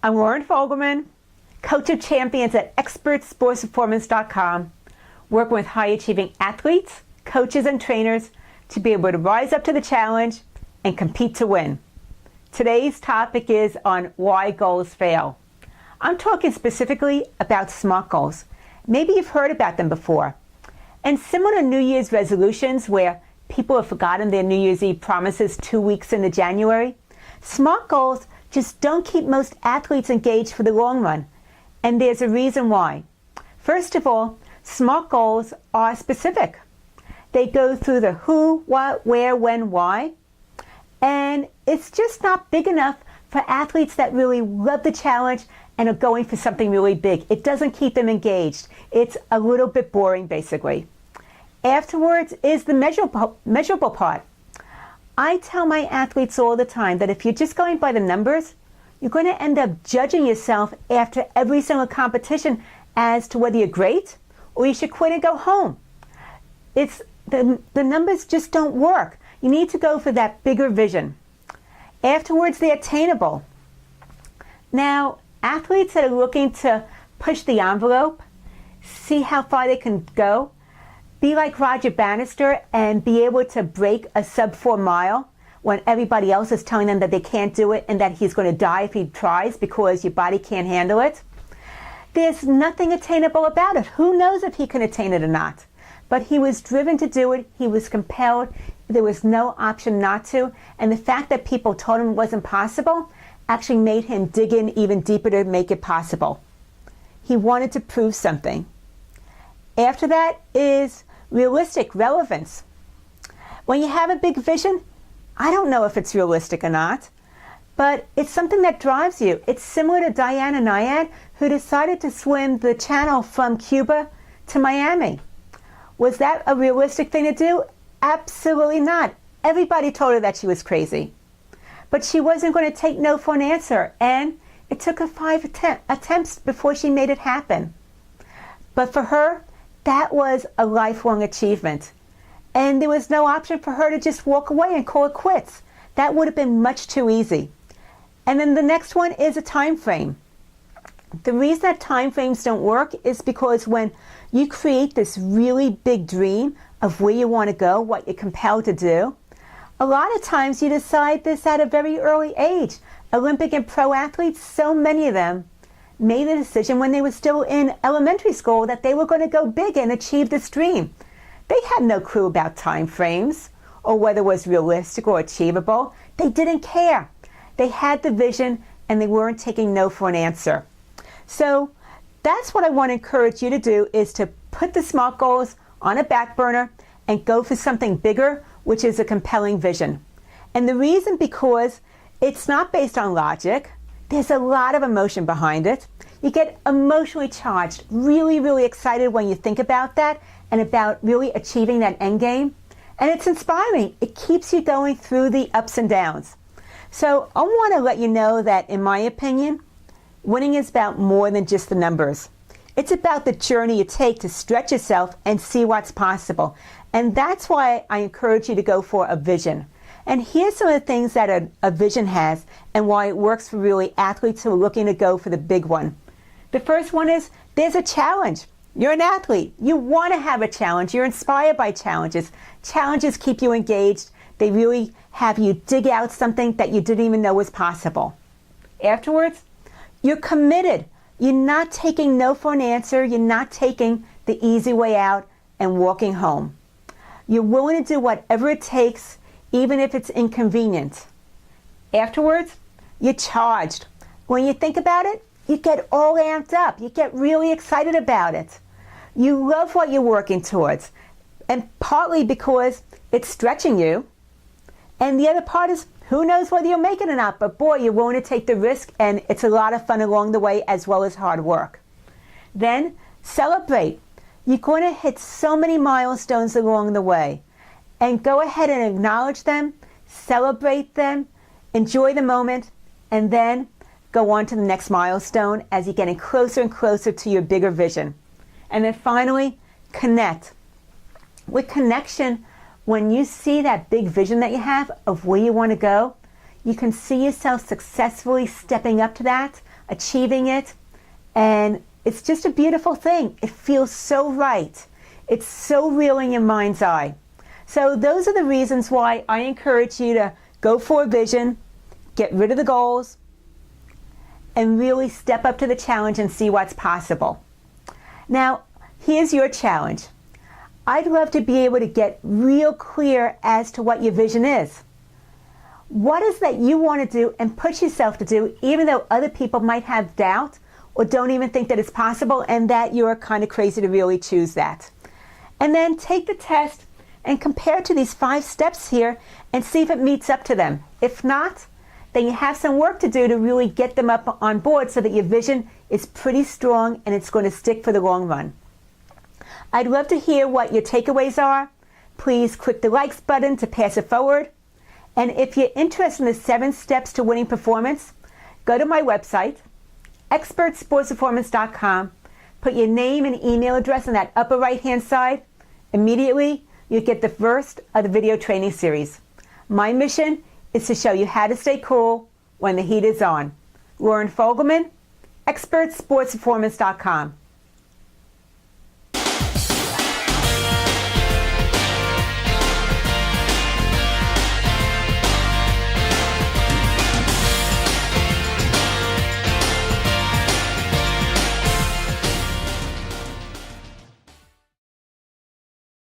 I'm Lauren Fogelman, coach of champions at expertsportsperformance.com, working with high-achieving athletes, coaches, and trainers to be able to rise up to the challenge and compete to win. Today's topic is on why goals fail. I'm talking specifically about SMART goals. Maybe you've heard about them before. And similar to New Year's resolutions where people have forgotten their New Year's Eve promises 2 weeks into January, SMART goals just don't keep most athletes engaged for the long run. And there's a reason why. First of all, SMART goals are specific. They go through the who, what, where, when, why. And it's just not big enough for athletes that really love the challenge and are going for something really big. It doesn't keep them engaged. It's a little bit boring, basically. Afterwards is the measurable part. I tell my athletes all the time that if you're just going by the numbers, you're going to end up judging yourself after every single competition as to whether you're great or you should quit and go home. It's the numbers just don't work. You need to go for that bigger vision. Afterwards, they're attainable. Now, athletes that are looking to push the envelope, see how far they can go, be like Roger Bannister and be able to break a sub-4 mile when everybody else is telling them that they can't do it and that he's going to die if he tries because your body can't handle it. There's nothing attainable about it. Who knows if he can attain it or not? But he was driven to do it. He was compelled. There was no option not to. And the fact that people told him it wasn't possible actually made him dig in even deeper to make it possible. He wanted to prove something. After that is realistic relevance. When you have a big vision, I don't know if it's realistic or not, but it's something that drives you. It's similar to Diana Nyad, who decided to swim the channel from Cuba to Miami. Was that a realistic thing to do? Absolutely not. Everybody told her that she was crazy. But she wasn't going to take no for an answer, and it took her 5 attempts before she made it happen. But for her, that was a lifelong achievement. And there was no option for her to just walk away and call it quits. That would have been much too easy. And then the next one is a time frame. The reason that time frames don't work is because when you create this really big dream of where you want to go, what you're compelled to do, a lot of times you decide this at a very early age. Olympic and pro athletes, so many of them, made a decision when they were still in elementary school that they were going to go big and achieve this dream. They had no clue about time frames or whether it was realistic or achievable. They didn't care. They had the vision and they weren't taking no for an answer. So that's what I want to encourage you to do, is to put the SMART goals on a back burner and go for something bigger, which is a compelling vision. And the reason, because it's not based on logic. There's a lot of emotion behind it. You get emotionally charged, really, really excited when you think about that and about really achieving that end game. And it's inspiring. It keeps you going through the ups and downs. So I want to let you know that, in my opinion, winning is about more than just the numbers. It's about the journey you take to stretch yourself and see what's possible. And that's why I encourage you to go for a vision. And here's some of the things that a vision has and why it works for really athletes who are looking to go for the big one. The first one is there's a challenge. You're an athlete. You want to have a challenge. You're inspired by challenges. Challenges keep you engaged. They really have you dig out something that you didn't even know was possible. Afterwards, you're committed. You're not taking no for an answer. You're not taking the easy way out and walking home. You're willing to do whatever it takes, even if it's inconvenient. Afterwards, you're charged. When you think about it, you get all amped up. You get really excited about it. You love what you're working towards, and partly because it's stretching you. And the other part is, who knows whether you'll make it or not, but boy, you're willing to take the risk, and it's a lot of fun along the way as well as hard work. Then celebrate. You're going to hit so many milestones along the way. And go ahead and acknowledge them, celebrate them, enjoy the moment, and then go on to the next milestone as you're getting closer and closer to your bigger vision. And then finally, connect. With connection, when you see that big vision that you have of where you want to go, you can see yourself successfully stepping up to that, achieving it, and it's just a beautiful thing. It feels so right. It's so real in your mind's eye. So those are the reasons why I encourage you to go for a vision, get rid of the goals, and really step up to the challenge and see what's possible. Now, here's your challenge. I'd love to be able to get real clear as to what your vision is. What is that you want to do and push yourself to do, even though other people might have doubt or don't even think that it's possible and that you're kind of crazy to really choose that. And then take the test and compare to these 5 steps here and see if it meets up to them. If not, then you have some work to do to really get them up on board so that your vision is pretty strong and it's going to stick for the long run. I'd love to hear what your takeaways are. Please click the likes button to pass it forward. And if you're interested in the 7 steps to winning performance, go to my website, expertsportsperformance.com, put your name and email address on that upper right-hand side. Immediately, you'll get the first of the video training series. My mission is to show you how to stay cool when the heat is on. Lauren Fogelman, expertsportsperformance.com.